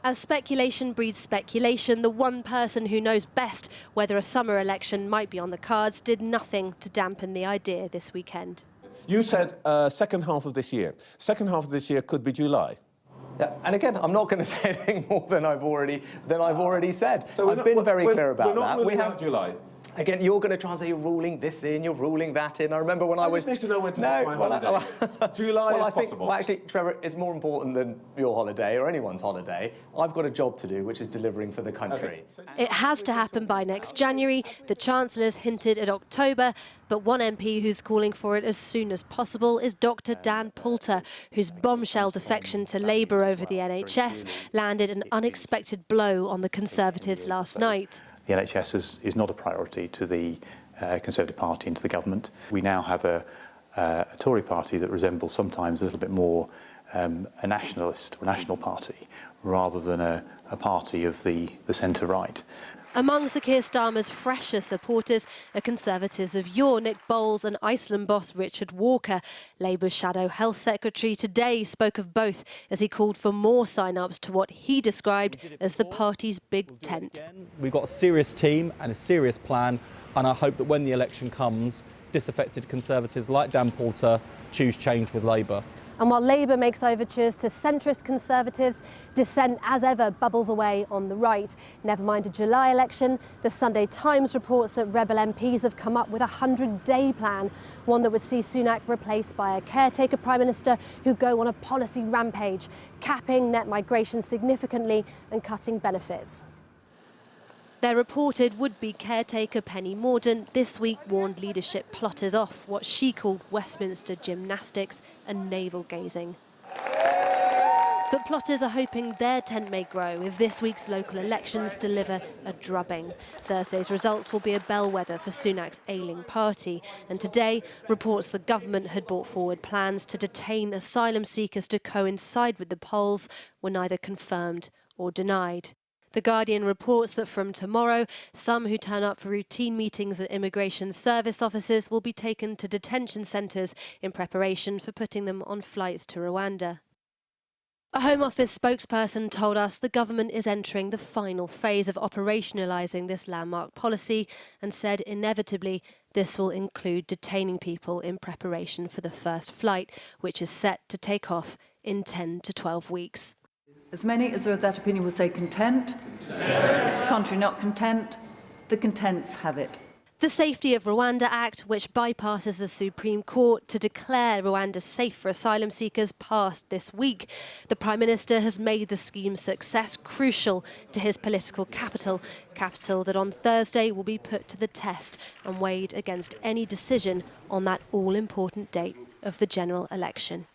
As speculation breeds speculation, the one person who knows best whether a summer election might be on the cards did nothing to dampen the idea this weekend. You said second half of this year. Second half of this year could be July. Yeah, and again, I'm not going to say anything more than I've already said. So I've been very clear about that. We have July. Again, you're going to try and say you're ruling this in, you're ruling that in. I remember when I was... I just need to know when to book my holidays. July is possible. Well, actually, Trevor, it's more important than your holiday or anyone's holiday. I've got a job to do, which is delivering for the country. Okay. It has to happen by next January. The Chancellor's hinted at October, but one MP who's calling for it as soon as possible is Dr Dan Poulter, whose bombshell defection to Labour over the NHS landed an unexpected blow on the Conservatives last night. The NHS is not a priority to the Conservative Party and to the government. We now have a Tory party that resembles sometimes a little bit more a nationalist or national party rather than a party of the centre-right. Among Sir Keir Starmer's fresher supporters are Conservatives of yore, Nick Bowles and Iceland boss Richard Walker. Labour's Shadow Health Secretary today spoke of both as he called for more sign-ups to what he described as the party's big tent. We've got a serious team and a serious plan, and I hope that when the election comes, disaffected Conservatives like Dan Poulter choose change with Labour. And while Labour makes overtures to centrist Conservatives, dissent as ever bubbles away on the right. Never mind a July election, the Sunday Times reports that Rebel MPs have come up with a 100-day plan, one that would see Sunak replaced by a caretaker Prime Minister who go on a policy rampage, capping net migration significantly and cutting benefits. Their reported would-be caretaker Penny Mordaunt this week warned leadership plotters off what she called Westminster gymnastics and navel-gazing. But plotters are hoping their tent may grow if this week's local elections deliver a drubbing. Thursday's results will be a bellwether for Sunak's ailing party. And today, reports the government had brought forward plans to detain asylum seekers to coincide with the polls were neither confirmed or denied. The Guardian reports that from tomorrow, some who turn up for routine meetings at immigration service offices will be taken to detention centres in preparation for putting them on flights to Rwanda. A Home Office spokesperson told us the government is entering the final phase of operationalising this landmark policy and said inevitably this will include detaining people in preparation for the first flight, which is set to take off in 10 to 12 weeks. As many as are of that opinion will say content. Contrary not content. The contents have it. The Safety of Rwanda Act, which bypasses the Supreme Court to declare Rwanda safe for asylum seekers, passed this week. The Prime Minister has made the scheme's success crucial to his political capital that on Thursday will be put to the test and weighed against any decision on that all-important date of the general election.